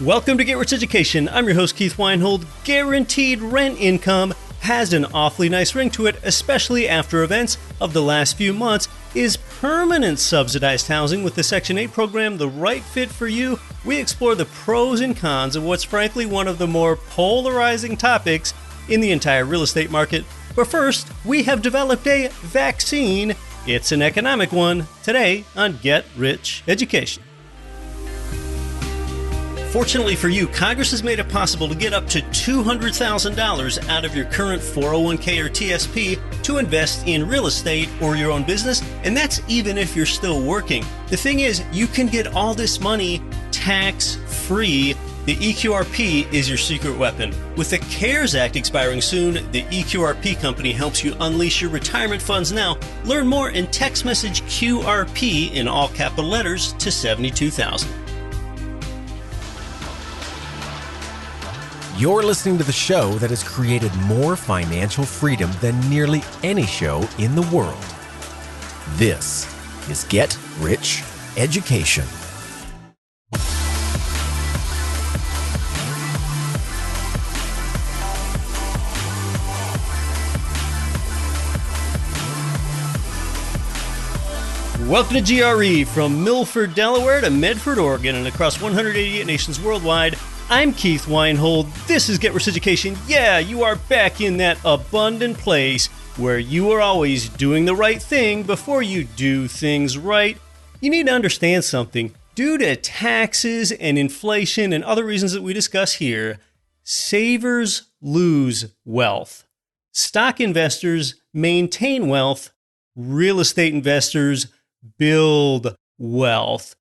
Welcome to Get Rich Education. I'm your host, Keith Weinhold. Guaranteed rent income has an awfully nice ring to it, especially after events of the last few months. Is permanent subsidized housing with the Section 8 program the right fit for you? We explore the pros and cons of what's frankly one of the more polarizing topics in the entire real estate market. But first, we have developed a vaccine. It's an economic one. Today on Get Rich Education. Fortunately for you, Congress has made it possible to get up to $200,000 out of your current 401k or TSP to invest in real estate or your own business, and that's even if you're still working. The thing is, you can get all this money tax-free. The EQRP is your secret weapon. With the CARES Act expiring soon, the EQRP company helps you unleash your retirement funds now. Learn more and text message QRP in all capital letters to 72,000. You're listening to the show that has created more financial freedom than nearly any show in the world. This is Get Rich Education. Welcome to GRE, from Milford, Delaware to Medford, Oregon, and across 188 nations worldwide. I'm Keith Weinhold. This is Get Rich Education. Yeah, you are back in that abundant place where you are always doing the right thing before you do things right. You need to understand something. Due to taxes and inflation and other reasons that we discuss here, savers lose wealth. Stock investors maintain wealth. Real estate investors build wealth.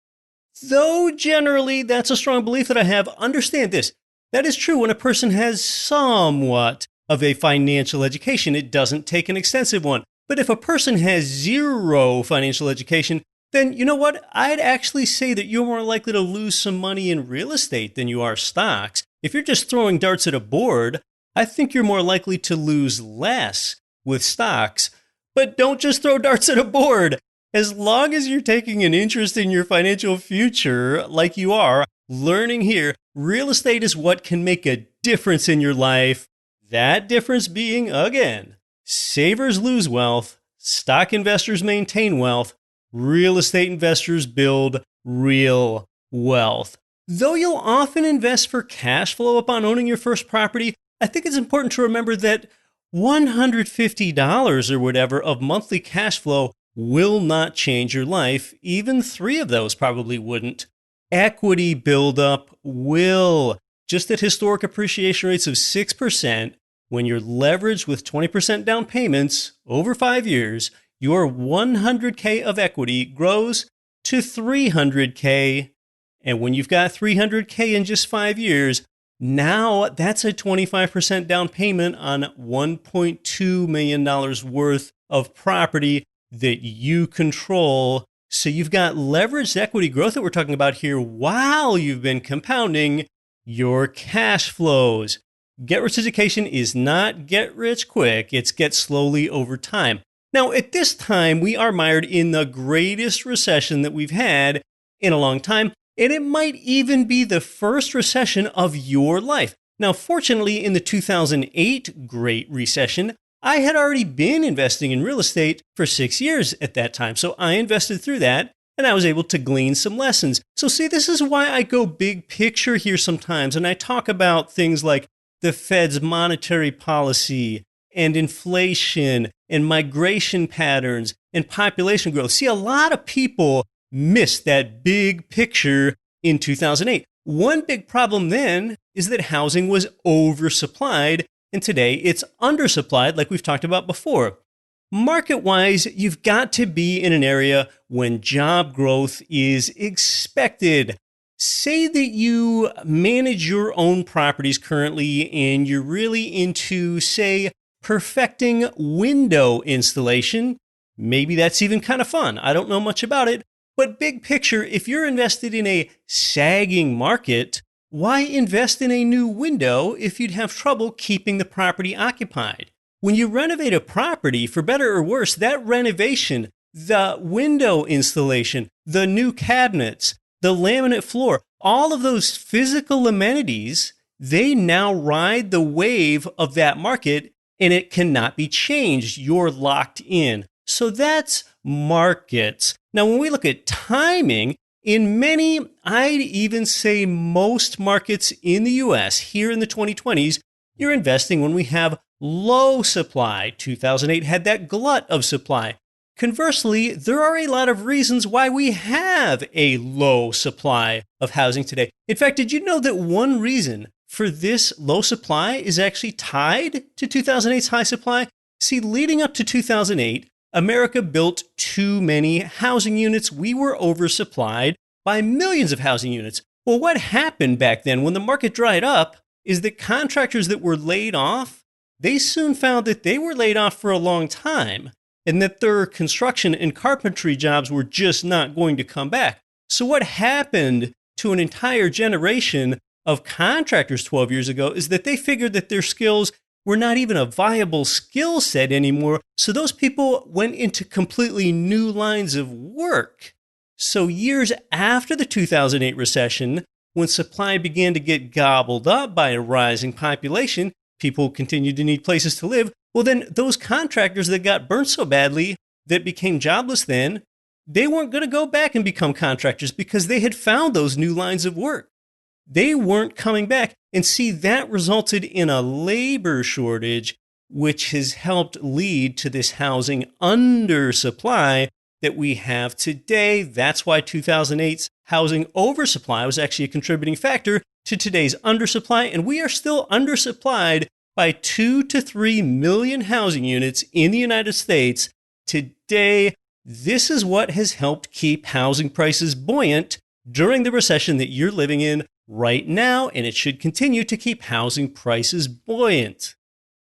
Though generally that's a strong belief that I have, understand this. That is true when a person has somewhat of a financial education. It doesn't take an extensive one. But if a person has zero financial education, then you know what? I'd actually say that you're more likely to lose some money in real estate than you are stocks. If you're just throwing darts at a board, I think you're more likely to lose less with stocks. But don't just throw darts at a board. As long as you're taking an interest in your financial future, like you are, learning here, real estate is what can make a difference in your life. That difference being, again, savers lose wealth, stock investors maintain wealth, real estate investors build real wealth. Though you'll often invest for cash flow upon owning your first property, I think it's important to remember that $150 or whatever of monthly cash flow will not change your life. Even 3 of those probably wouldn't. Equity buildup will. Just at historic appreciation rates of 6%, when you're leveraged with 20% down payments over 5 years, your 100K of equity grows to 300K. And when you've got 300K in just 5 years, now that's a 25% down payment on $1.2 million worth of property that you control. So you've got leveraged equity growth that we're talking about here while you've been compounding your cash flows. Get Rich Education is not get rich quick. It's get slowly over time. Now, at this time, we are mired in the greatest recession that we've had in a long time, and it might even be the first recession of your life. Now, fortunately, in the 2008 Great Recession, I had already been investing in real estate for 6 years at that time. So I invested through that and I was able to glean some lessons. So see, this is why I go big picture here sometimes. And I talk about things like the Fed's monetary policy and inflation and migration patterns and population growth. See, a lot of people missed that big picture in 2008. One big problem then is that housing was oversupplied. And today it's undersupplied, like we've talked about before. Market-wise, you've got to be in an area when job growth is expected. Say that you manage your own properties currently and you're really into, say, perfecting window installation. Maybe that's even kind of fun. I don't know much about it. But big picture, if you're invested in a sagging market, why invest in a new window if you'd have trouble keeping the property occupied? When you renovate a property, for better or worse, that renovation, the window installation, the new cabinets, the laminate floor, all of those physical amenities, they now ride the wave of that market, and it cannot be changed. You're locked in. So that's markets. Now, when we look at timing, in many, I'd even say most markets in the US here in the 2020s, you're investing when we have low supply. 2008 had that glut of supply. Conversely, there are a lot of reasons why we have a low supply of housing today. In fact, did you know that one reason for this low supply is actually tied to 2008's high supply? See, leading up to 2008, America built too many housing units. We were oversupplied by millions of housing units. Well, what happened back then when the market dried up is that contractors that were laid off, they soon found that they were laid off for a long time and that their construction and carpentry jobs were just not going to come back. So what happened to an entire generation of contractors 12 years ago is that they figured that their skills were not even a viable skill set anymore. So those people went into completely new lines of work. So years after the 2008 recession, when supply began to get gobbled up by a rising population, people continued to need places to live. Well, then those contractors that got burnt so badly that became jobless then, they weren't going to go back and become contractors because they had found those new lines of work. They weren't coming back. And see, that resulted in a labor shortage, which has helped lead to this housing undersupply that we have today. That's why 2008's housing oversupply was actually a contributing factor to today's undersupply. And we are still undersupplied by 2 to 3 million housing units in the United States today. This is what has helped keep housing prices buoyant during the recession that you're living in right now, and it should continue to keep housing prices buoyant.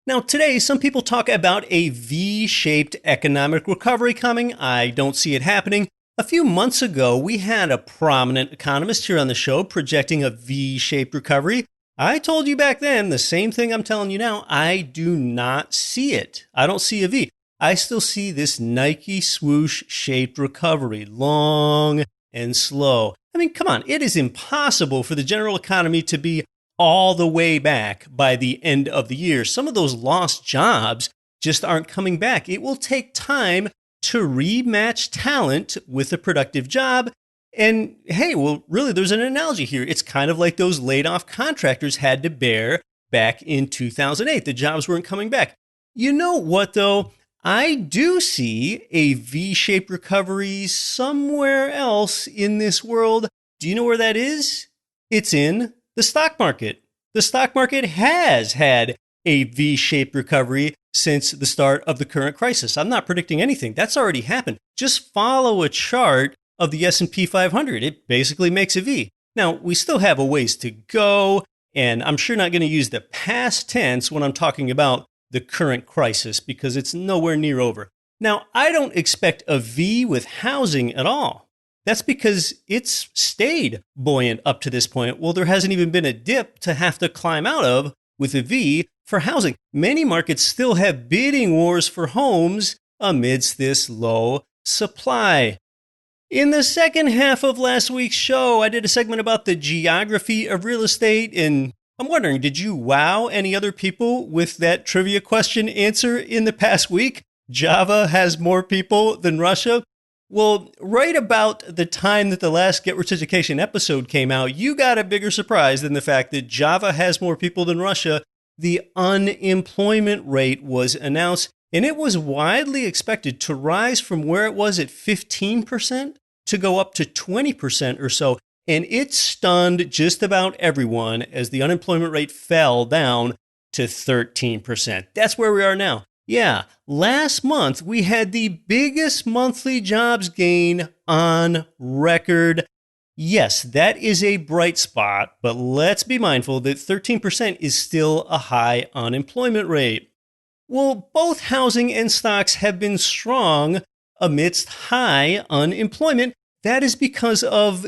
Now, today, some people talk about a V-shaped economic recovery coming. I don't see it happening. A few months ago, we had a prominent economist here on the show projecting a V-shaped recovery. I told you back then the same thing I'm telling you now. I do not see it. I don't see a V. I still see this Nike swoosh-shaped recovery, long and slow. I mean, come on, it is impossible for the general economy to be all the way back by the end of the year. Some of those lost jobs just aren't coming back. It will take time to rematch talent with a productive job. And hey, well, really, there's an analogy here. It's kind of like those laid off contractors had to bear back in 2008. The jobs weren't coming back. You know what, though? I do see a V-shaped recovery somewhere else in this world. Do you know where that is? It's in the stock market. The stock market has had a V-shaped recovery since the start of the current crisis. I'm not predicting anything. That's already happened. Just follow a chart of the S&P 500. It basically makes a V. Now, we still have a ways to go, and I'm sure not going to use the past tense when I'm talking about the current crisis because it's nowhere near over. Now, I don't expect a V with housing at all. That's because it's stayed buoyant up to this point. Well, there hasn't even been a dip to have to climb out of with a V for housing. Many markets still have bidding wars for homes amidst this low supply. In the second half of last week's show, I did a segment about the geography of real estate, and I'm wondering, did you wow any other people with that trivia question answer in the past week? Java has more people than Russia? Well, right about the time that the last Get Rich Education episode came out, you got a bigger surprise than the fact that Java has more people than Russia. The unemployment rate was announced, and it was widely expected to rise from where it was at 15% to go up to 20% or so. And it stunned just about everyone as the unemployment rate fell down to 13%. That's where we are now. Yeah, last month we had the biggest monthly jobs gain on record. Yes, that is a bright spot, but let's be mindful that 13% is still a high unemployment rate. Well, both housing and stocks have been strong amidst high unemployment. That is because of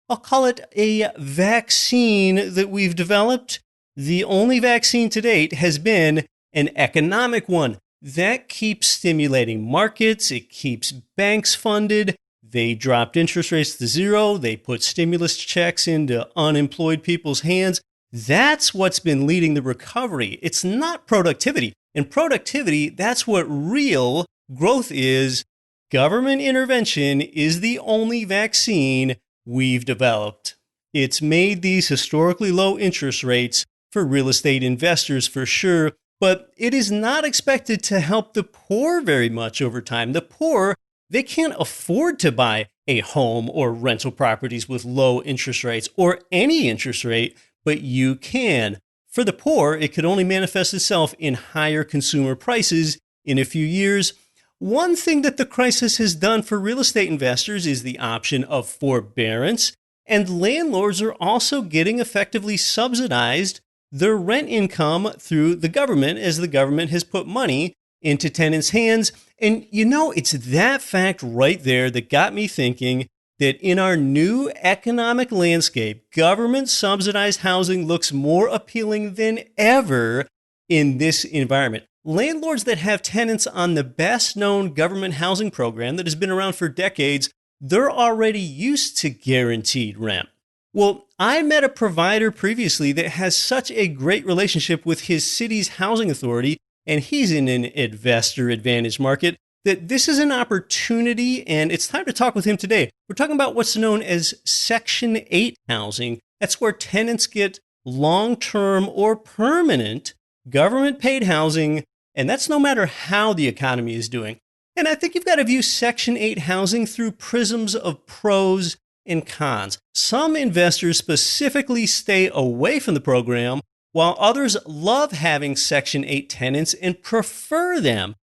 I'll call it a vaccine that we've developed. The only vaccine to date has been an economic one. That keeps stimulating markets. It keeps banks funded. They dropped interest rates to zero. They put stimulus checks into unemployed people's hands. That's what's been leading the recovery. It's not productivity. And productivity, that's what real growth is. Government intervention is the only vaccine we've developed. It's made these historically low interest rates for real estate investors for sure, but it is not expected to help the poor very much over time. The poor, they can't afford to buy a home or rental properties with low interest rates or any interest rate, but you can. For the poor, it could only manifest itself in higher consumer prices in a few years. One thing that the crisis has done for real estate investors is the option of forbearance, and landlords are also getting effectively subsidized their rent income through the government as the government has put money into tenants' hands. And it's that fact right there that got me thinking that in our new economic landscape, government subsidized housing looks more appealing than ever in this environment. Landlords that have tenants on the best known government housing program that has been around for decades, they're already used to guaranteed rent. Well, I met a provider previously that has such a great relationship with his city's housing authority, and he's in an investor advantage market, that this is an opportunity, and it's time to talk with him today. We're talking about what's known as Section 8 housing. That's where tenants get long-term or permanent government-paid housing, and that's no matter how the economy is doing. And I think you've got to view Section 8 housing through prisms of pros and cons. Some investors specifically stay away from the program, while others love having Section 8 tenants and prefer them.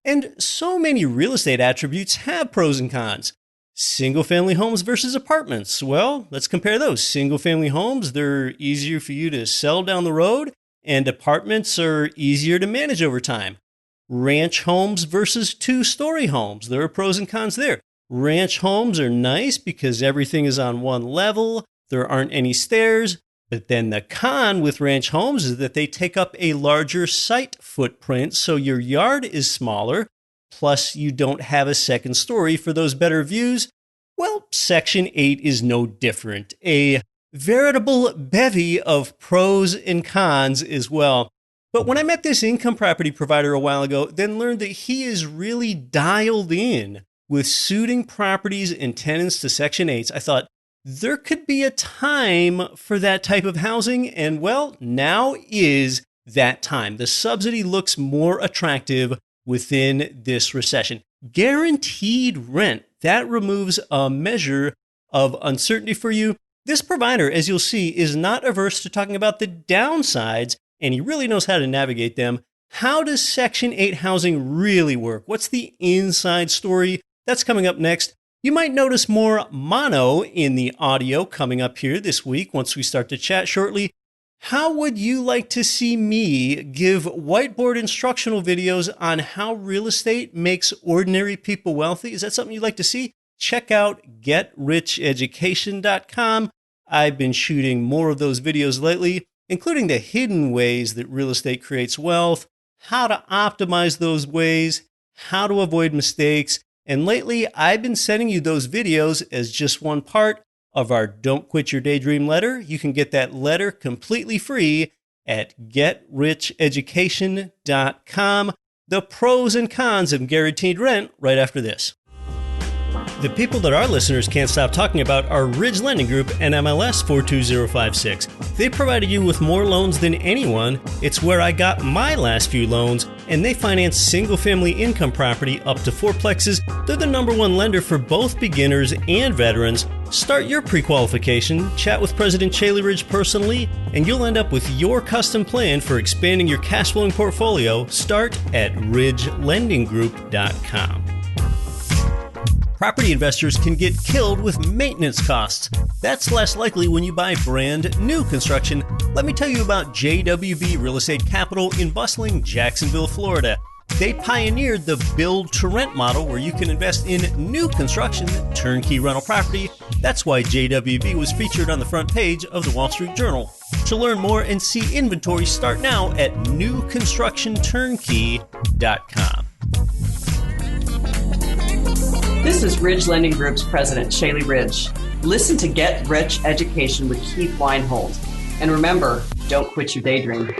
And so many real estate attributes have pros and cons. Single-family homes versus apartments. Well, let's compare those. Single-family homes, they're easier for you to sell down the road, and apartments are easier to manage over time. Ranch homes versus two-story homes. There are pros and cons there. Ranch homes are nice because everything is on one level. There aren't any stairs. But then the con with ranch homes is that they take up a larger site footprint, so your yard is smaller, plus you don't have a second story for those better views. Well, Section 8 is no different. A veritable bevy of pros and cons as well. But when I met this income property provider a while ago, then learned that he is really dialed in with suiting properties and tenants to Section 8s, I thought, there could be a time for that type of housing, and well, now is that time. The subsidy looks more attractive within this recession. Guaranteed rent, that removes a measure of uncertainty for you. This provider, as you'll see, is not averse to talking about the downsides, and he really knows how to navigate them. How does Section 8 housing really work? What's the inside story? That's coming up next. You might notice more mono in the audio coming up here this week once we start to chat shortly. How would you like to see me give whiteboard instructional videos on how real estate makes ordinary people wealthy? Is that something you'd like to see? Check out GetRichEducation.com. I've been shooting more of those videos lately, including the hidden ways that real estate creates wealth, how to optimize those ways, how to avoid mistakes. And lately, I've been sending you those videos as just one part of our Don't Quit Your Daydream letter. You can get that letter completely free at GetRichEducation.com. The pros and cons of guaranteed rent right after this. The people that our listeners can't stop talking about are Ridge Lending Group and MLS 42056. They provided you with more loans than anyone. It's where I got my last few loans, and they finance single-family income property up to fourplexes. They're the #1 lender for both beginners and veterans. Start your pre-qualification, chat with President Chaley Ridge personally, and you'll end up with your custom plan for expanding your cash flowing portfolio. Start at ridgelendinggroup.com. Property investors can get killed with maintenance costs. That's less likely when you buy brand new construction. Let me tell you about JWB Real Estate Capital in bustling Jacksonville, Florida. They pioneered the build-to-rent model where you can invest in new construction, turnkey rental property. That's why JWB was featured on the front page of the Wall Street Journal. To learn more and see inventory, start now at newconstructionturnkey.com. This is Ridge Lending Group's president, Shaylee Ridge. Listen to Get Rich Education with Keith Weinhold. And remember, don't quit your daydream.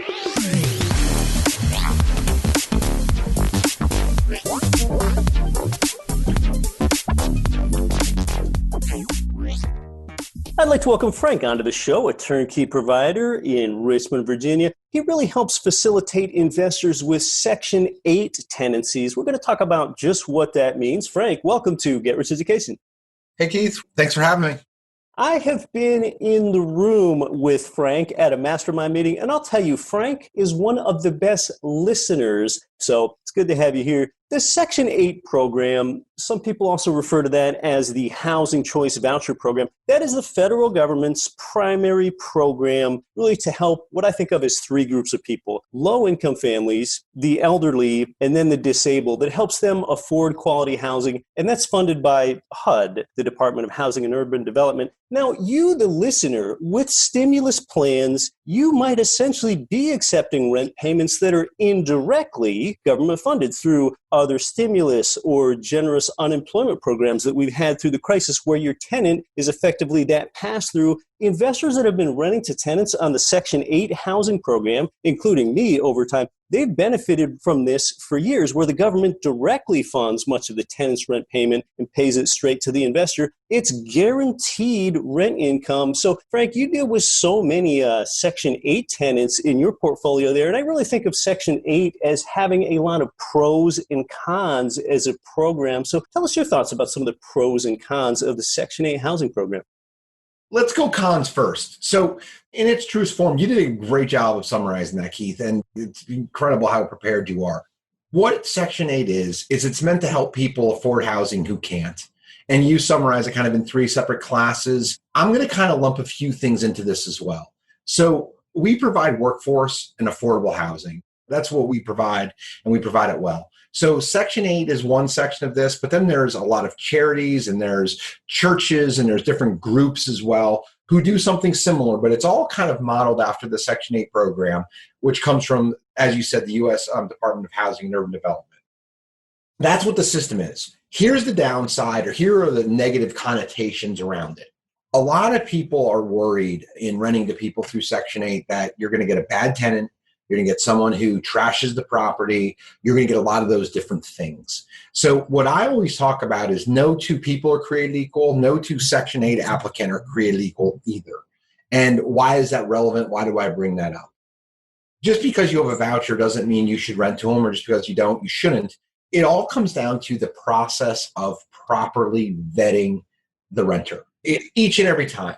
I'd like to welcome Frank onto the show, a turnkey provider in Richmond, Virginia. He really helps facilitate investors with Section 8 tenancies. We're going to talk about just what that means. Frank, welcome to Get Rich Education. Hey, Keith. Thanks for having me. I have been in the room with Frank at a mastermind meeting, and I'll tell you, Frank is one of the best listeners, so it's good to have you here. The Section 8 program, some people also refer to that as the Housing Choice Voucher Program. That is the federal government's primary program really to help what I think of as three groups of people: low-income families, the elderly, and then the disabled. That helps them afford quality housing, and that's funded by HUD, the Department of Housing and Urban Development. Now, you, the listener, with stimulus plans, you might essentially be accepting rent payments that are indirectly government funded through other stimulus or generous unemployment programs that we've had through the crisis, where your tenant is effectively that pass-through. Investors that have been renting to tenants on the Section 8 housing program, including me over time, they've benefited from this for years, where the government directly funds much of the tenant's rent payment and pays it straight to the investor. It's guaranteed rent income. So, Frank, you deal with so many Section 8 tenants in your portfolio there, and I really think of Section 8 as having a lot of pros and cons as a program. So tell us your thoughts about some of the pros and cons of the Section 8 housing program. Let's go cons first. So in its truest form, you did a great job of summarizing that, Keith, and it's incredible how prepared you are. What Section 8 is it's meant to help people afford housing who can't. And you summarize it kind of in three separate classes. I'm going to kind of lump a few things into this as well. So we provide workforce and affordable housing. That's what we provide, and we provide it well. So Section 8 is one section of this, but then there's a lot of charities and there's churches and there's different groups as well who do something similar, but it's all kind of modeled after the Section 8 program, which comes from, as you said, the U.S. Department of Housing and Urban Development. That's what the system is. Here's the downside, or here are the negative connotations around it. A lot of people are worried in renting to people through Section 8 that you're going to get a bad tenant, you're going to get someone who trashes the property. You're going to get a lot of those different things. So what I always talk about is no two people are created equal. No two Section 8 applicant are created equal either. And why is that relevant? Why do I bring that up? Just because you have a voucher doesn't mean you should rent to them, or just because you don't, you shouldn't. It all comes down to the process of properly vetting the renter each and every time.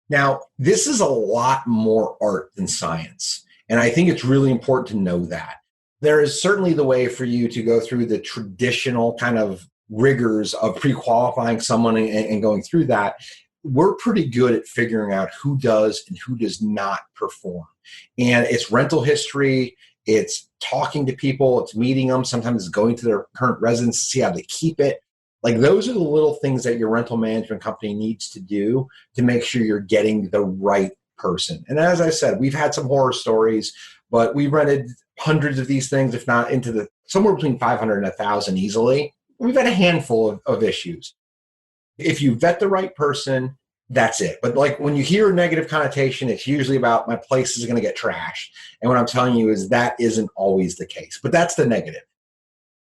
Now, this is a lot more art than science. And I think it's really important to know that. There is certainly the way for you to go through the traditional kind of rigors of pre-qualifying someone and going through that. We're pretty good at figuring out who does and who does not perform. And it's rental history, it's talking to people, it's meeting them, sometimes it's going to their current residence to see how they keep it. Like, those are the little things that your rental management company needs to do to make sure you're getting the right person. And as I said, we've had some horror stories, but we rented hundreds of these things, if not into the somewhere between 500 and 1,000 easily. We've had a handful of issues. If you vet the right person, that's it. But like, when you hear a negative connotation, it's usually about my place is going to get trashed. And what I'm telling you is that isn't always the case, but that's the negative.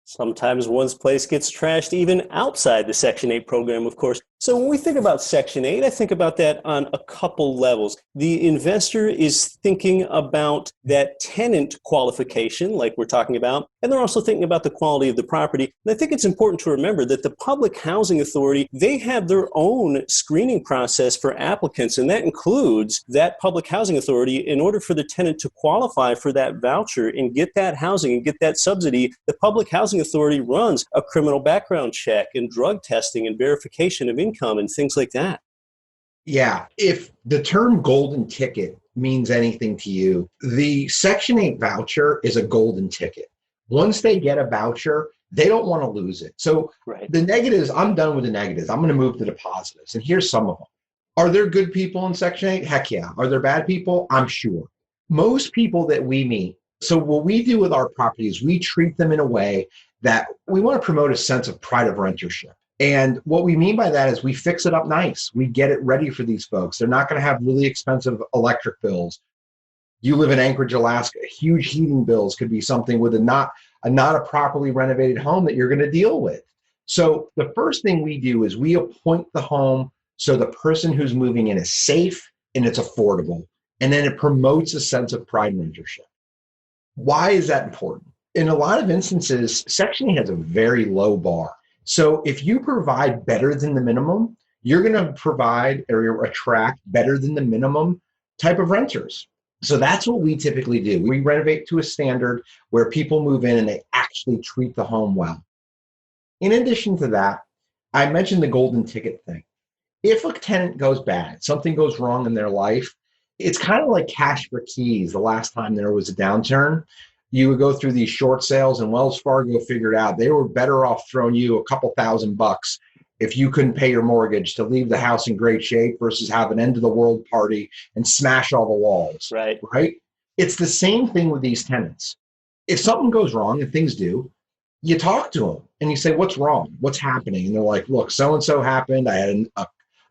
Sometimes one's place gets trashed even outside the Section 8 program, of course. So when we think about Section 8, I think about that on a couple levels. The investor is thinking about that tenant qualification, like we're talking about, and they're also thinking about the quality of the property. And I think it's important to remember that the Public Housing Authority, they have their own screening process for applicants, and that includes that Public Housing Authority. In order for the tenant to qualify for that voucher and get that housing and get that subsidy, the Public Housing Authority runs a criminal background check and drug testing and verification of income and things like that. Yeah. If the term golden ticket means anything to you, the Section 8 voucher is a golden ticket. Once they get a voucher, they don't want to lose it. So The negatives, I'm done with the negatives. I'm going to move to the positives. And here's some of them. Are there good people in Section 8? Heck yeah. Are there bad people? I'm sure. Most people that we meet, so what we do with our properties, we treat them in a way that we want to promote a sense of pride of rentership. And what we mean by that is we fix it up nice. We get it ready for these folks. They're not going to have really expensive electric bills. You live in Anchorage, Alaska, huge heating bills could be something with a not a properly renovated home that you're going to deal with. So the first thing we do is we appoint the home so the person who's moving in is safe and it's affordable. And then it promotes a sense of pride and rentership. Why is that important? In a lot of instances, Section 8 has a very low bar. So if you provide better than the minimum, you're going to provide or attract better than the minimum type of renters. So that's what we typically do. We renovate to a standard where people move in and they actually treat the home well. In addition to that, I mentioned the golden ticket thing. If a tenant goes bad, something goes wrong in their life, it's kind of like cash for keys. The last time there was a downturn, you would go through these short sales, and Wells Fargo figured out they were better off throwing you a couple $1,000 if you couldn't pay your mortgage to leave the house in great shape versus have an end of the world party and smash all the walls. Right. It's the same thing with these tenants. If something goes wrong, and things do, you talk to them and you say, what's wrong? What's happening? And they're like, look, so-and-so happened. I had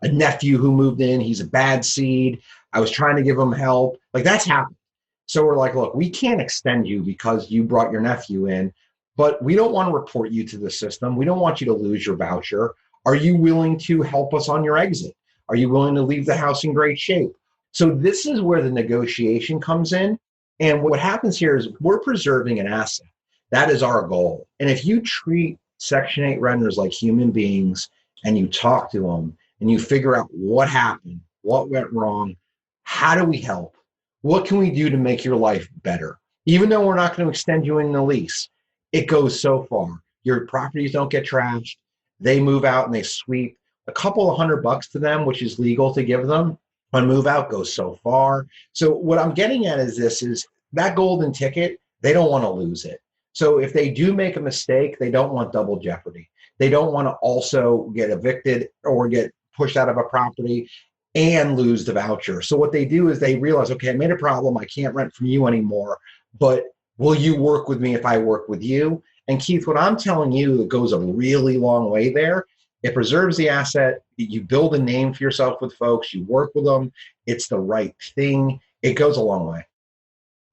a nephew who moved in. He's a bad seed. I was trying to give him help. Like, that's happened. So we're like, look, we can't extend you because you brought your nephew in, but we don't want to report you to the system. We don't want you to lose your voucher. Are you willing to help us on your exit? Are you willing to leave the house in great shape? So this is where the negotiation comes in. And what happens here is we're preserving an asset. That is our goal. And if you treat Section 8 renters like human beings and you talk to them and you figure out what happened, what went wrong, how do we help? What can we do to make your life better? Even though we're not going to extend you in the lease, it goes so far. Your properties don't get trashed. They move out and they sweep. A couple of $100 to them, which is legal to give them on move out, goes so far. So what I'm getting at is this is that golden ticket, they don't want to lose it. So if they do make a mistake, they don't want double jeopardy. They don't want to also get evicted or get pushed out of a property and lose the voucher. So what they do is they realize, okay, I made a problem. I can't rent from you anymore, but will you work with me if I work with you? And Keith, what I'm telling you, it goes a really long way there. It preserves the asset. You build a name for yourself with folks. You work with them. It's the right thing. It goes a long way.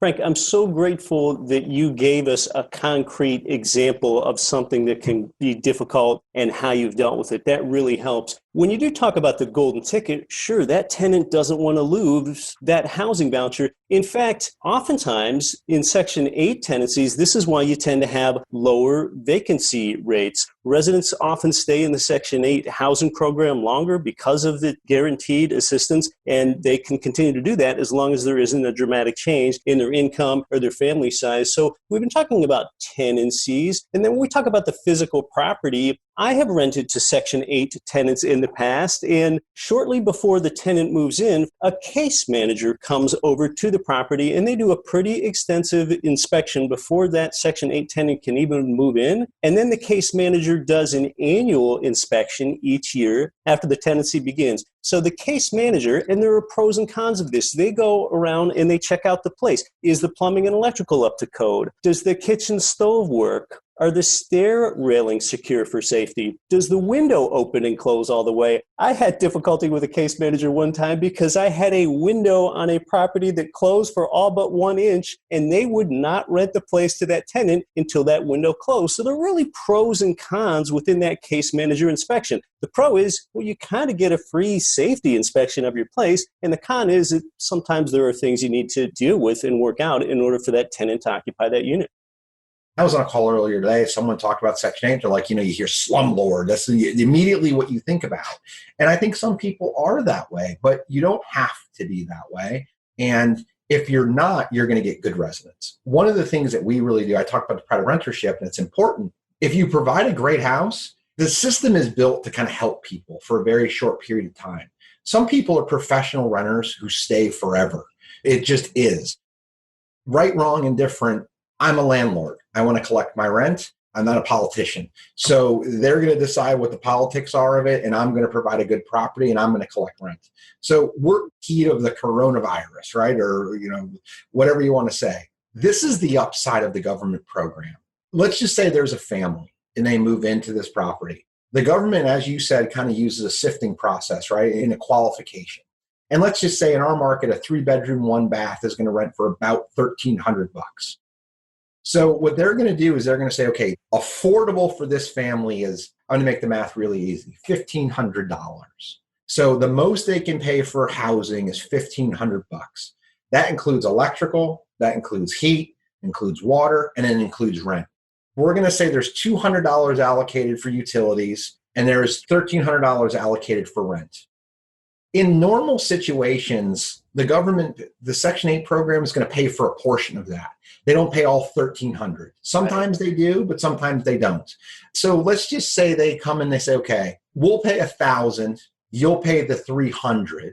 Frank, I'm so grateful that you gave us a concrete example of something that can be difficult and how you've dealt with it. That really helps. When you do talk about the golden ticket, sure, that tenant doesn't want to lose that housing voucher. In fact, oftentimes in Section 8 tenancies, this is why you tend to have lower vacancy rates. Residents often stay in the Section 8 housing program longer because of the guaranteed assistance, and they can continue to do that as long as there isn't a dramatic change in their income or their family size. So we've been talking about tenancies, and then when we talk about the physical property, I have rented to Section 8 tenants in the past, and shortly before the tenant moves in, a case manager comes over to the property and they do a pretty extensive inspection before that Section 8 tenant can even move in. And then the case manager does an annual inspection each year after the tenancy begins. So the case manager, and there are pros and cons of this, they go around and they check out the place. Is the plumbing and electrical up to code? Does the kitchen stove work? Are the stair railings secure for safety? Does the window open and close all the way? I had difficulty with a case manager one time because I had a window on a property that closed for all but 1 inch, and they would not rent the place to that tenant until that window closed. So there are really pros and cons within that case manager inspection. The pro is, well, you kind of get a free safety inspection of your place, and the con is that sometimes there are things you need to deal with and work out in order for that tenant to occupy that unit. I was on a call earlier today. Someone talked about Section 8. They're like, you hear slumlord. That's immediately what you think about. And I think some people are that way, but you don't have to be that way. And if you're not, you're going to get good residents. One of the things that we really do, I talked about the pride of rentership, and it's important. If you provide a great house, the system is built to kind of help people for a very short period of time. Some people are professional renters who stay forever. It just is. Right, wrong, indifferent. I'm a landlord. I want to collect my rent. I'm not a politician. So they're going to decide what the politics are of it, and I'm going to provide a good property, and I'm going to collect rent. So we're key of the coronavirus, right? Or, whatever you want to say. This is the upside of the government program. Let's just say there's a family, and they move into this property. The government, as you said, kind of uses a sifting process, right, in a qualification. And let's just say in our market, a 3-bedroom, 1-bath is going to rent for about $1,300. So what they're going to do is they're going to say, okay, affordable for this family is, I'm going to make the math really easy, $1,500. So the most they can pay for housing is $1,500. That includes electrical, that includes heat, includes water, and it includes rent. We're going to say there's $200 allocated for utilities, and there's $1,300 allocated for rent. In normal situations, the government, the Section 8 program is going to pay for a portion of that. They don't pay all $1,300. Sometimes they do, but sometimes they don't. So let's just say they come and they say, okay, we'll pay $1,000, you'll pay the $300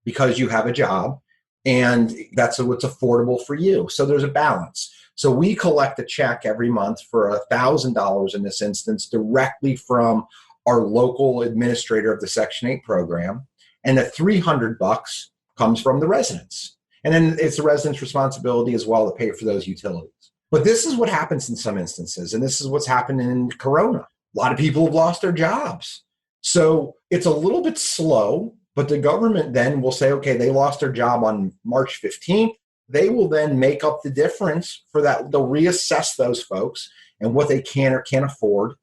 because you have a job, and that's what's affordable for you. So there's a balance. So we collect a check every month for $1,000 in this instance directly from our local administrator of the Section 8 program. And the $300 comes from the residents. And then it's the residents' responsibility as well to pay for those utilities. But this is what happens in some instances, and this is what's happened in Corona. A lot of people have lost their jobs. So it's a little bit slow, but the government then will say, okay, they lost their job on March 15th. They will then make up the difference for that. They'll reassess those folks and what they can or can't afford.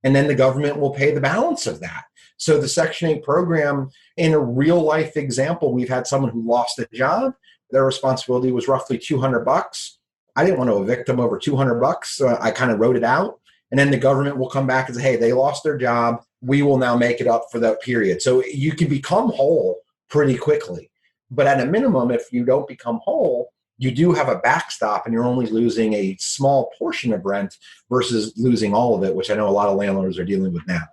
And then the government will pay the balance of that. So the Section 8 program, in a real life example, we've had someone who lost a job. Their responsibility was roughly $200. I didn't want to evict them over $200, so I kind of wrote it out. And then the government will come back and say, hey, they lost their job. We will now make it up for that period. So you can become whole pretty quickly. But at a minimum, if you don't become whole, you do have a backstop and you're only losing a small portion of rent versus losing all of it, which I know a lot of landlords are dealing with now.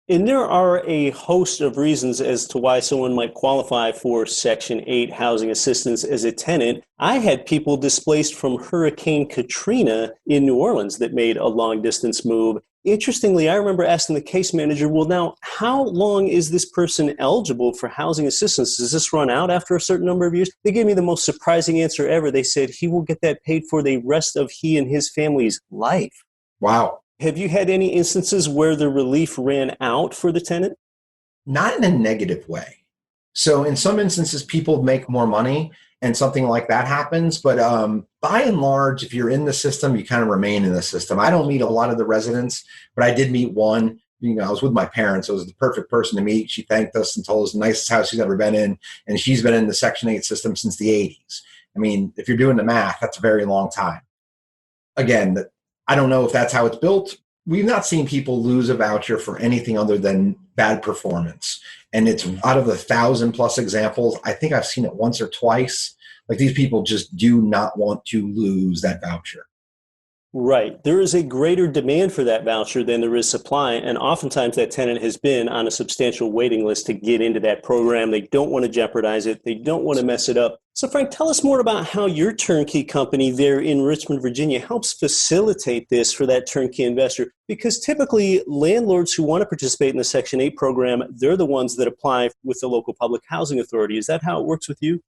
And there are a host of reasons as to why someone might qualify for Section 8 housing assistance as a tenant. I had people displaced from Hurricane Katrina in New Orleans that made a long-distance move. Interestingly, I remember asking the case manager, well, now, how long is this person eligible for housing assistance? Does this run out after a certain number of years? They gave me the most surprising answer ever. They said he will get that paid for the rest of he and his family's life. Wow. Have you had any instances where the relief ran out for the tenant? Not in a negative way. So in some instances, people make more money and something like that happens. But by and large, if you're in the system, you kind of remain in the system. I don't meet a lot of the residents, but I did meet one. You know, I was with my parents. So it was the perfect person to meet. She thanked us and told us the nicest house she's ever been in. And she's been in the Section 8 system since the 80s. I mean, if you're doing the math, that's a very long time. Again, I don't know if that's how it's built. We've not seen people lose a voucher for anything other than bad performance. And it's out of the 1,000+ examples, I think I've seen it once or twice. Like, these people just do not want to lose that voucher. Right. There is a greater demand for that voucher than there is supply. And oftentimes that tenant has been on a substantial waiting list to get into that program. They don't want to jeopardize it. They don't want to mess it up. So Frank, tell us more about how your turnkey company there in Richmond, Virginia helps facilitate this for that turnkey investor. Because typically landlords who want to participate in the Section 8 program, they're the ones that apply with the local public housing authority. Is that how it works with you?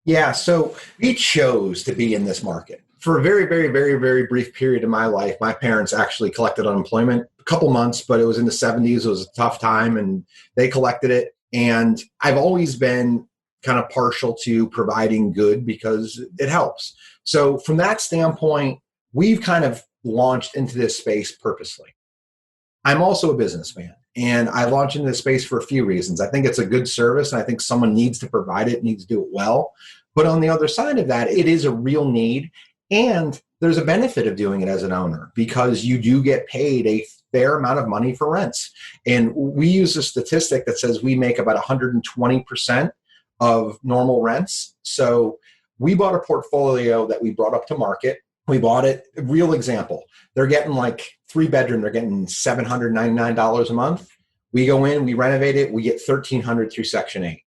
Yeah. So we chose to be in this market. For a very, very, very, very brief period of my life, my parents actually collected unemployment, a couple months, but it was in the 70s. It was a tough time, and they collected it. And I've always been kind of partial to providing good because it helps. So from that standpoint, we've kind of launched into this space purposely. I'm also a businessman, and I launched into this space for a few reasons. I think it's a good service, and I think someone needs to provide it, needs to do it well. But on the other side of that, it is a real need. And there's a benefit of doing it as an owner because you do get paid a fair amount of money for rents. And we use a statistic that says we make about 120% of normal rents. So we bought a portfolio that we brought up to market. We bought it, real example. They're getting like 3-bedroom, they're getting $799 a month. We go in, we renovate it, we get $1,300 through Section 8.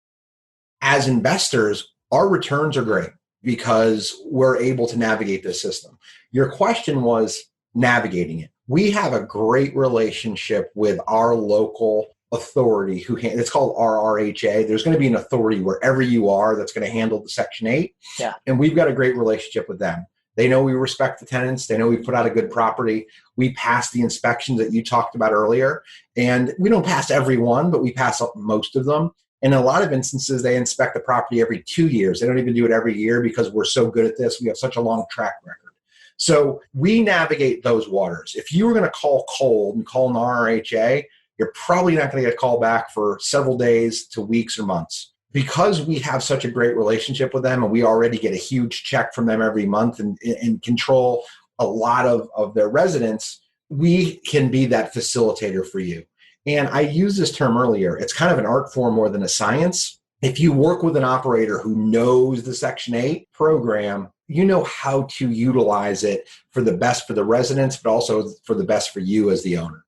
As investors, our returns are great, because we're able to navigate this system. Your question was navigating it. We have a great relationship with our local authority it's called RRHA. There's going to be an authority wherever you are that's going to handle the Section 8. Yeah. And we've got a great relationship with them. They know we respect the tenants. They know we put out a good property. We pass the inspections that you talked about earlier. And we don't pass every one, but we pass most of them. In a lot of instances, they inspect the property every 2 years. They don't even do it every year because we're so good at this. We have such a long track record. So we navigate those waters. If you were going to call cold and call an RRHA, you're probably not going to get a call back for several days to weeks or months. Because we have such a great relationship with them and we already get a huge check from them every month and control a lot of their residents, we can be that facilitator for you. And I used this term earlier. It's kind of an art form more than a science. If you work with an operator who knows the Section 8 program, you know how to utilize it for the best for the residents, but also for the best for you as the owner.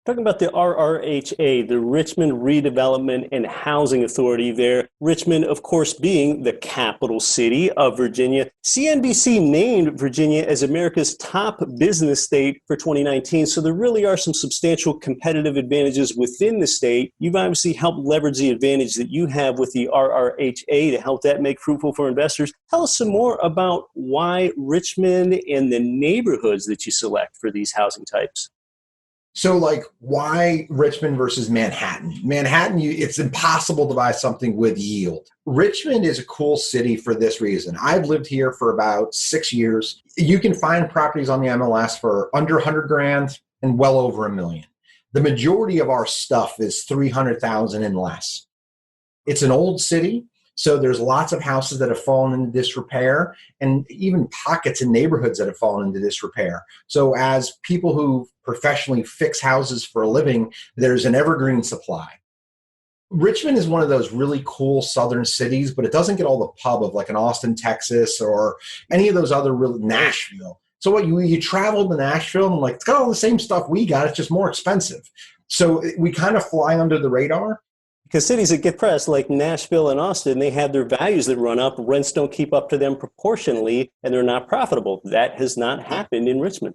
Talking about the RRHA, the Richmond Redevelopment and Housing Authority there. Richmond, of course, being the capital city of Virginia. CNBC named Virginia as America's top business state for 2019. So there really are some substantial competitive advantages within the state. You've obviously helped leverage the advantage that you have with the RRHA to help that make fruitful for investors. Tell us some more about why Richmond and the neighborhoods that you select for these housing types. So like why Richmond versus Manhattan? Manhattan, it's impossible to buy something with yield. Richmond is a cool city for this reason. I've lived here for about 6 years. You can find properties on the MLS for under 100 grand and well over $1 million. The majority of our stuff is 300,000 and less. It's an old city. So there's lots of houses that have fallen into disrepair and even pockets in neighborhoods that have fallen into disrepair. So as people who professionally fix houses for a living, there's an evergreen supply. Richmond is one of those really cool southern cities, but it doesn't get all the pub of like an Austin, Texas, or any of those other real Nashville. So what you travel to Nashville and like, it's got all the same stuff we got, it's just more expensive. So we kind of fly under the radar. Because cities that get pressed like Nashville and Austin, they have their values that run up. Rents don't keep up to them proportionally, and they're not profitable. That has not happened in Richmond.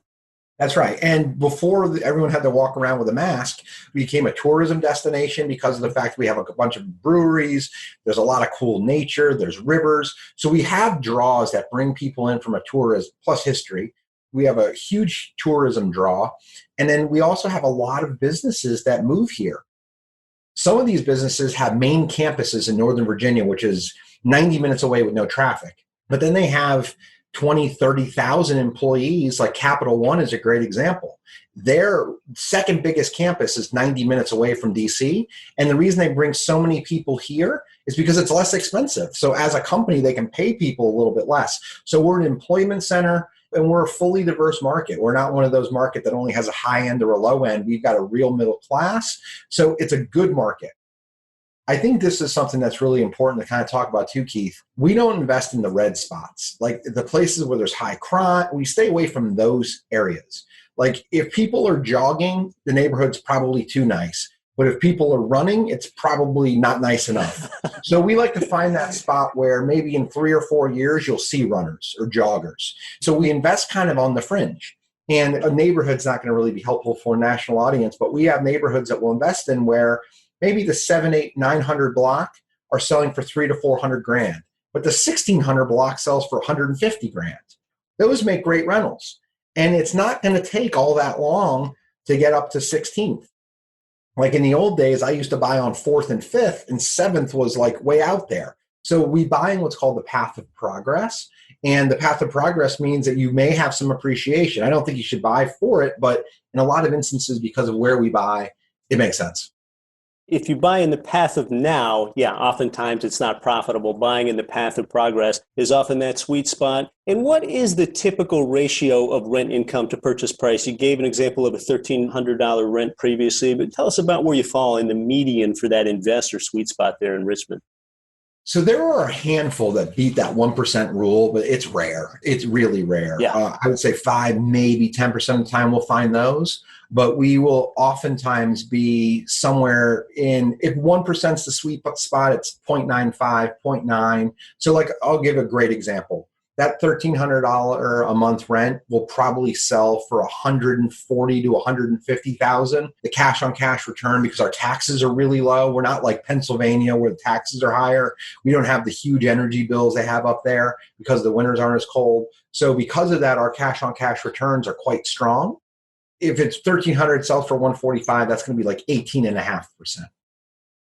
That's right. And before everyone had to walk around with a mask, we became a tourism destination because of the fact we have a bunch of breweries. There's a lot of cool nature. There's rivers. So we have draws that bring people in from a tourism plus history. We have a huge tourism draw. And then we also have a lot of businesses that move here. Some of these businesses have main campuses in Northern Virginia, which is 90 minutes away with no traffic. But then they have 20, 30,000 employees, like Capital One is a great example. Their second biggest campus is 90 minutes away from DC. And the reason they bring so many people here is because it's less expensive. So as a company, they can pay people a little bit less. So we're an employment center. And we're a fully diverse market. We're not one of those markets that only has a high end or a low end. We've got a real middle class. So it's a good market. I think this is something that's really important to kind of talk about too, Keith. We don't invest in the red spots, like the places where there's high crime. We stay away from those areas. Like if people are jogging, the neighborhood's probably too nice. But if people are running, it's probably not nice enough. So we like to find that spot where maybe in 3 or 4 years, you'll see runners or joggers. So we invest kind of on the fringe. And a neighborhood's not going to really be helpful for a national audience, but we have neighborhoods that we'll invest in where maybe the 700, 800, 900 block are selling for 300 to 400 grand, but the 1600 block sells for 150 grand. Those make great rentals. And it's not going to take all that long to get up to 16th. Like in the old days, I used to buy on 4th and 5th, and 7th was like way out there. So we buy in what's called the path of progress. And the path of progress means that you may have some appreciation. I don't think you should buy for it, but in a lot of instances, because of where we buy, it makes sense. If you buy in the path of now, oftentimes it's not profitable. Buying in the path of progress is often that sweet spot. And what is the typical ratio of rent income to purchase price? You gave an example of a $1,300 rent previously, but tell us about where you fall in the median for that investor sweet spot there in Richmond. So there are a handful that beat that 1% rule, but it's rare. It's really rare. Yeah. I would say 5, maybe 10% of the time we'll find those, but we will oftentimes be somewhere in, if 1% is the sweet spot, it's 0.95, 0.9. So like, I'll give a great example. that $1,300 a month rent will probably sell for $140,000 to $150,000. The cash on cash return, because our taxes are really low. We're not like Pennsylvania where the taxes are higher. We don't have the huge energy bills they have up there because the winters aren't as cold. So because of that, our cash on cash returns are quite strong. If it's $1,300 sells for $145,000, that's going to be like 18.5%.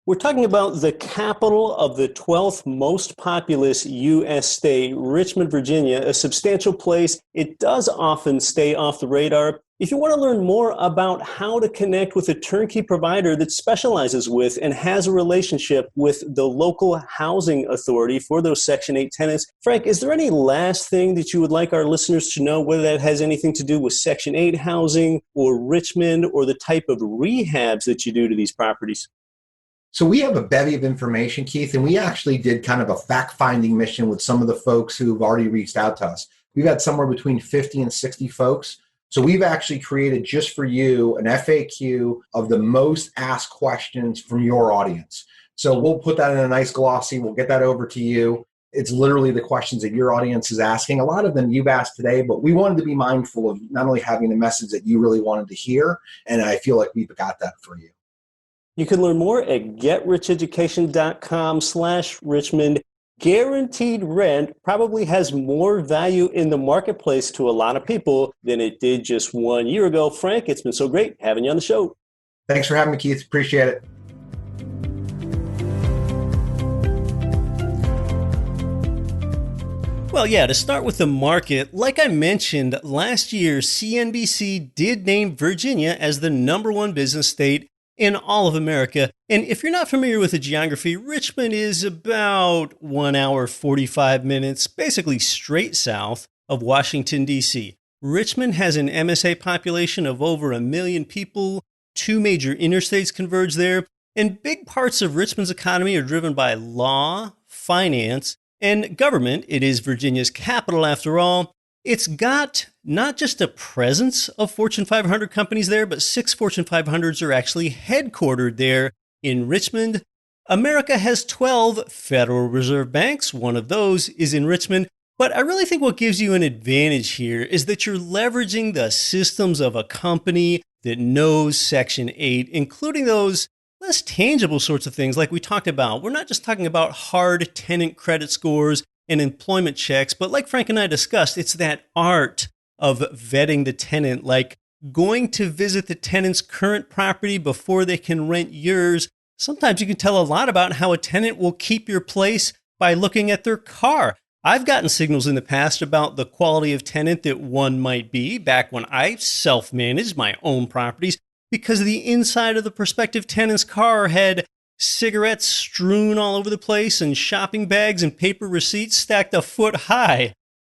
We're talking about the capital of the 12th most populous U.S. state, Richmond, Virginia, a substantial place. It does often stay off the radar. If you want to learn more about how to connect with a turnkey provider that specializes with and has a relationship with the local housing authority for those Section 8 tenants, Frank, is there any last thing that you would like our listeners to know, whether that has anything to do with Section 8 housing or Richmond or the type of rehabs that you do to these properties? So we have a bevy of information, Keith, and we actually did kind of a fact-finding mission with some of the folks who've already reached out to us. We've had somewhere between 50 and 60 folks. So we've actually created just for you an FAQ of the most asked questions from your audience. So we'll put that in a nice glossy. We'll get that over to you. It's literally the questions that your audience is asking. A lot of them you've asked today, but we wanted to be mindful of not only having the message that you really wanted to hear, and I feel like we've got that for you. You can learn more at getricheducation.com/Richmond. Guaranteed rent probably has more value in the marketplace to a lot of people than it did just 1 year ago. Frank, it's been so great having you on the show. Thanks for having me, Keith. Appreciate it. Well, yeah, to start with the market, like I mentioned, last year, CNBC did name Virginia as the #1 business state in all of America. And if you're not familiar with the geography, Richmond is about 1 hour, 45 minutes, basically straight south of Washington, D.C. Richmond has an MSA population of over 1 million people. 2 major interstates converge there. And big parts of Richmond's economy are driven by law, finance, and government. It is Virginia's capital after all. It's got not just a presence of Fortune 500 companies there, but 6 Fortune 500s are actually headquartered there in Richmond. America has 12 Federal Reserve banks. One of those is in Richmond. But I really think what gives you an advantage here is that you're leveraging the systems of a company that knows Section 8, including those less tangible sorts of things like we talked about. We're not just talking about hard tenant credit scores and employment checks, but like Frank and I discussed, it's that art of vetting the tenant, like going to visit the tenant's current property before they can rent yours. Sometimes you can tell a lot about how a tenant will keep your place by looking at their car. I've gotten signals in the past about the quality of tenant that one might be back when I self-managed my own properties, because the inside of the prospective tenant's car had cigarettes strewn all over the place and shopping bags and paper receipts stacked a foot high.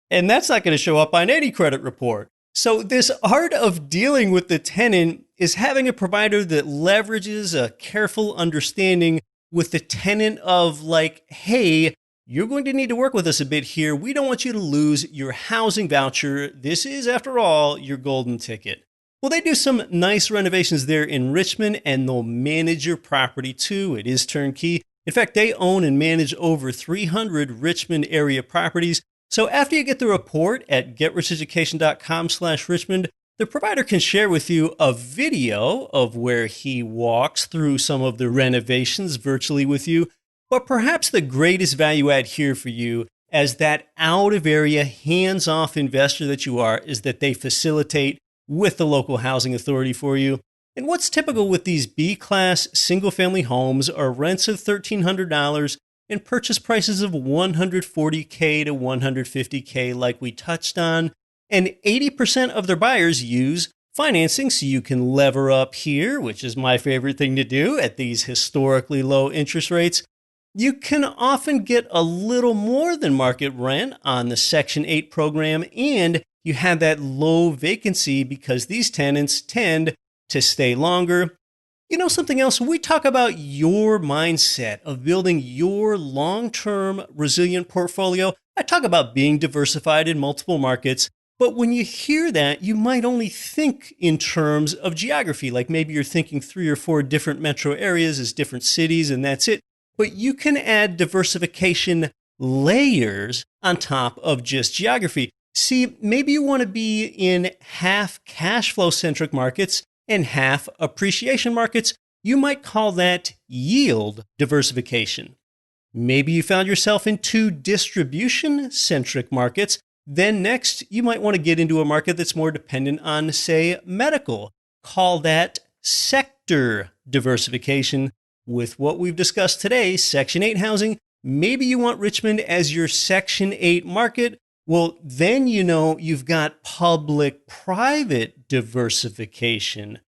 And that's not going to show up on any credit report. So this art of dealing with the tenant is having a provider that leverages a careful understanding with the tenant of like, hey, you're going to need to work with us a bit here. We don't want you to lose your housing voucher. This is, after all, your golden ticket. Well, they do some nice renovations there in Richmond, and they'll manage your property too. It is turnkey. In fact, they own and manage over 300 Richmond area properties. So after you get the report at getricheducation.com/Richmond, the provider can share with you a video of where he walks through some of the renovations virtually with you. But perhaps the greatest value add here for you as that out-of-area, hands-off investor that you are is that they facilitate with the local housing authority for you. And what's typical with these B-class single-family homes are rents of $1,300 and purchase prices of $140K to $150K like we touched on. And 80% of their buyers use financing, so you can lever up here, which is my favorite thing to do at these historically low interest rates. You can often get a little more than market rent on the Section 8 program, and you have that low vacancy because these tenants tend to stay longer. You know something else? When we talk about your mindset of building your long-term resilient portfolio, I talk about being diversified in multiple markets. But when you hear that, you might only think in terms of geography, like maybe you're thinking 3 or 4 different metro areas as different cities and that's it. But you can add diversification layers on top of just geography. See, maybe you want to be in half cash flow centric markets and half appreciation markets. You might call that yield diversification. Maybe you found yourself in 2 distribution centric markets. Then next, you might want to get into a market that's more dependent on, say, medical. Call that sector diversification. With what we've discussed today, Section 8 housing, maybe you want Richmond as your Section 8 market. Well, then you know you've got public-private diversification.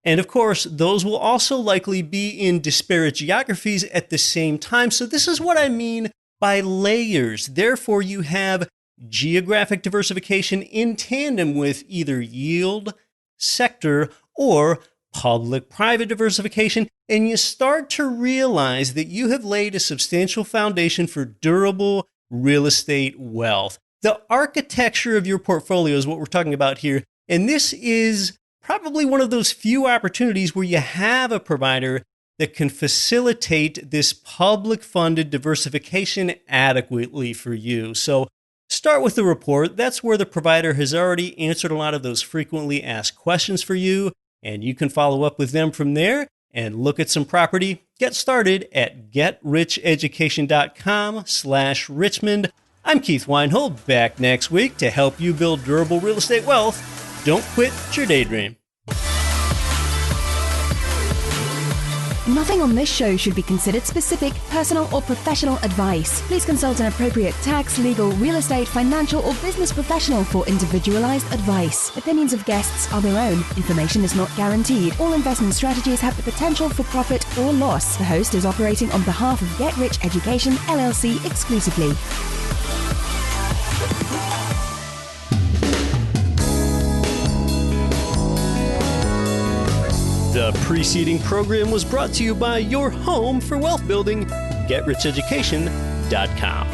And of course, those will also likely be in disparate geographies at the same time. So this is what I mean by layers. Therefore, you have geographic diversification in tandem with either yield, sector, or public-private diversification, and you start to realize that you have laid a substantial foundation for durable real estate wealth. The architecture of your portfolio is what we're talking about here, and this is probably one of those few opportunities where you have a provider that can facilitate this public-funded diversification adequately for you. So start with the report. That's where the provider has already answered a lot of those frequently asked questions for you, and you can follow up with them from there and look at some property. Get started at getricheducation.com/Richmond. I'm Keith Weinhold, back next week to help you build durable real estate wealth. Don't quit your daydream. Nothing on this show should be considered specific, personal, or professional advice. Please consult an appropriate tax, legal, real estate, financial, or business professional for individualized advice. Opinions of guests are their own. Information is not guaranteed. All investment strategies have the potential for profit or loss. The host is operating on behalf of Get Rich Education, LLC exclusively. The preceding program was brought to you by your home for wealth building, GetRichEducation.com.